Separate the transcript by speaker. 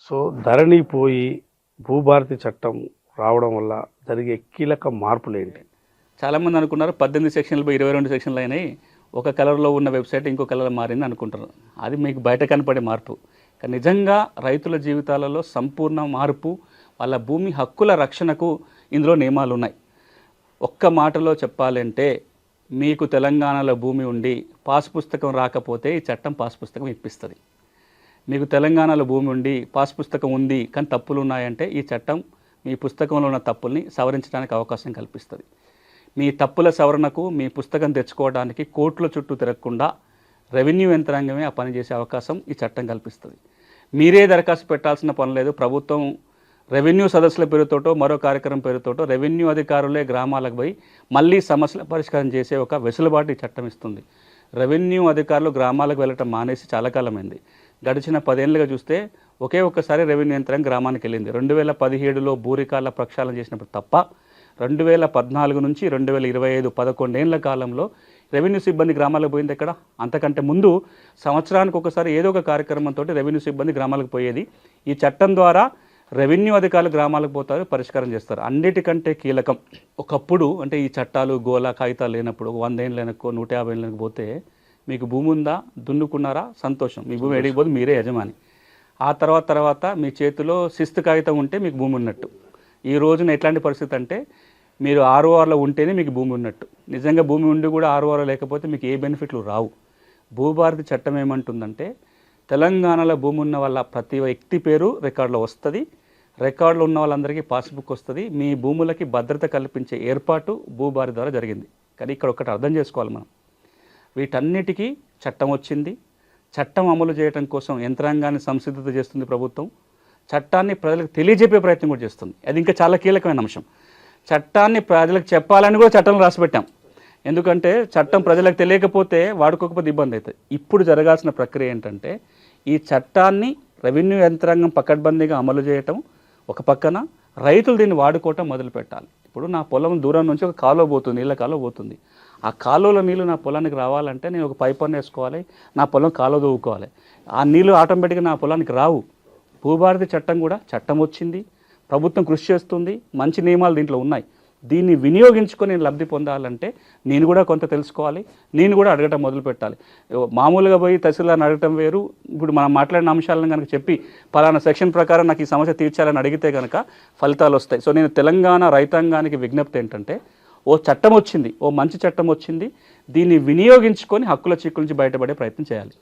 Speaker 1: So ధరణి పోయి భూభారతి చట్టం రావడం వల్ల జరిగే కీలక మార్పులేంటి?
Speaker 2: చాలామంది అనుకున్నారు 18 సెక్షన్లు 22 సెక్షన్లు అయినాయి, ఒక కలర్లో ఉన్న వెబ్సైట్ ఇంకో కలర్ మారింది అనుకుంటారు. అది మీకు బయట కనపడే మార్పు. కానీ నిజంగా రైతుల జీవితాలలో సంపూర్ణ మార్పు, వాళ్ళ భూమి హక్కుల రక్షణకు ఇందులో నియమాలు ఉన్నాయి. ఒక్క మాటలో చెప్పాలంటే, మీకు తెలంగాణలో భూమి ఉండి పాస్ పుస్తకం రాకపోతే ఈ చట్టం పాస్ పుస్తకం ఇప్పిస్తుంది. మీకు తెలంగాణలో భూమి ఉండి పాస్ పుస్తకం ఉంది కానీ తప్పులు ఉన్నాయంటే ఈ చట్టం మీ పుస్తకంలో ఉన్న తప్పుల్ని సవరించడానికి అవకాశం కల్పిస్తుంది. మీ తప్పుల సవరణకు మీ పుస్తకం తెచ్చుకోవడానికి కోర్టుల చుట్టూ తిరగకుండా రెవెన్యూ యంత్రాంగమే ఆ పని చేసే అవకాశం ఈ చట్టం కల్పిస్తుంది. మీరే దరఖాస్తు పెట్టాల్సిన పని లేదు. ప్రభుత్వం రెవెన్యూ సదస్సుల పేరుతోటో మరో కార్యక్రమం పేరుతోటో రెవెన్యూ అధికారులే గ్రామాలకు పోయి మళ్ళీ సమస్యల పరిష్కారం చేసే ఒక వెసులుబాటు ఈ చట్టం ఇస్తుంది. రెవెన్యూ అధికారులు గ్రామాలకు వెళ్ళటం మానేసి చాలా కాలమైంది. గడిచిన 10 ఏళ్ళుగా చూస్తే ఒకే ఒక్కసారి రెవెన్యూ యంత్రాంగం గ్రామానికి వెళ్ళింది. 2017లో భూరికాల ప్రక్షాళన చేసినప్పుడు తప్ప 2014 నుంచి 2025 11 ఏళ్ల కాలంలో రెవెన్యూ సిబ్బంది గ్రామాలకు పోయింది ఎక్కడ? అంతకంటే ముందు సంవత్సరానికి ఒకసారి ఏదో ఒక కార్యక్రమంతో రెవెన్యూ సిబ్బంది గ్రామాలకు పోయేది. ఈ చట్టం ద్వారా రెవెన్యూ అధికారులు గ్రామాలకు పోతారు, పరిష్కారం చేస్తారు. అన్నిటికంటే కీలకం, ఒకప్పుడు అంటే ఈ చట్టాలు గోలా కాగితాలు లేనప్పుడు 100 ఏళ్ళు వెనక్కో 150 ఏళ్ళు వెనక్కి పోతే మీకు భూమి ఉందా, దున్నుకున్నారా, సంతోషం, మీ భూమి ఎడిగిపోతే మీరే యజమాని. ఆ తర్వాత మీ చేతిలో శిస్తు కాగితం ఉంటే మీకు భూమి ఉన్నట్టు. ఈ రోజున ఎట్లాంటి పరిస్థితి అంటే, మీరు ఆర్ఓఆర్లో ఉంటేనే మీకు భూమి ఉన్నట్టు. నిజంగా భూమి ఉండి కూడా ఆర్ఓఆర్లో లేకపోతే మీకు ఏ బెనిఫిట్లు రావు. భూభారతి చట్టం ఏమంటుందంటే, తెలంగాణలో భూమి ఉన్న వాళ్ళ ప్రతి వ్యక్తి పేరు రికార్డులో వస్తుంది, రికార్డులో ఉన్న వాళ్ళందరికీ పాస్బుక్ వస్తుంది. మీ భూములకి భద్రత కల్పించే ఏర్పాటు భూభారతి ద్వారా జరిగింది. కానీ ఇక్కడ ఒకటి అర్థం చేసుకోవాలి మనం, వీటన్నిటికీ చట్టం వచ్చింది. చట్టం అమలు చేయడం కోసం యంత్రాంగాన్ని సంసిద్ధత చేస్తుంది ప్రభుత్వం. చట్టాన్ని ప్రజలకు తెలియజెప్పే ప్రయత్నం కూడా చేస్తుంది. అది ఇంకా చాలా కీలకమైన అంశం. చట్టాన్ని ప్రజలకు చెప్పాలని కూడా చట్టంలో రాసిపెట్టాం. ఎందుకంటే చట్టం ప్రజలకు తెలియకపోతే వాడుకోకపోతే ఇబ్బంది అవుతుంది. ఇప్పుడు జరగాల్సిన ప్రక్రియ ఏంటంటే, ఈ చట్టాన్ని రెవెన్యూ యంత్రాంగం పకడ్బందీగా అమలు చేయటం ఒక పక్కన, రైతులు దీన్ని వాడుకోవటం మొదలు పెట్టాలి. ఇప్పుడు నా పొలం దూరం నుంచి ఒక కాలువ పోతుంది, నీళ్ళ కాలువ పోతుంది. ఆ కాలువలో నీళ్ళు నా పొలానికి రావాలంటే నేను ఒక పైప్ అన్న వేసుకోవాలి, నా పొలం కాలువ దూవుకోవాలి. ఆ నీళ్ళు ఆటోమేటిక్గా నా పొలానికి రావు. భూభారతి చట్టం కూడా చట్టం వచ్చింది, ప్రభుత్వం కృషి చేస్తుంది, మంచి నియమాలు దీంట్లో ఉన్నాయి. దీన్ని వినియోగించుకొని నేను లబ్ధి పొందాలంటే నేను కూడా కొంత తెలుసుకోవాలి, నేను కూడా అడగటం మొదలు పెట్టాలి. మామూలుగా పోయి తహసీల్దార్ని అడగటం వేరు. ఇప్పుడు మనం మాట్లాడిన అంశాలను కనుక చెప్పి పలానా సెక్షన్ ప్రకారం నాకు ఈ సమస్య తీర్చాలని అడిగితే కనుక ఫలితాలు వస్తాయి. సో నేను తెలంగాణ రైతాంగానికి విజ్ఞప్తి ఏంటంటే, ఓ చట్టం వచ్చింది, ఓ మంచి చట్టం వచ్చింది, దీన్ని వినియోగించుకొని హక్కుల చిక్కుల నుంచి బయటపడే ప్రయత్నం చేయాలి.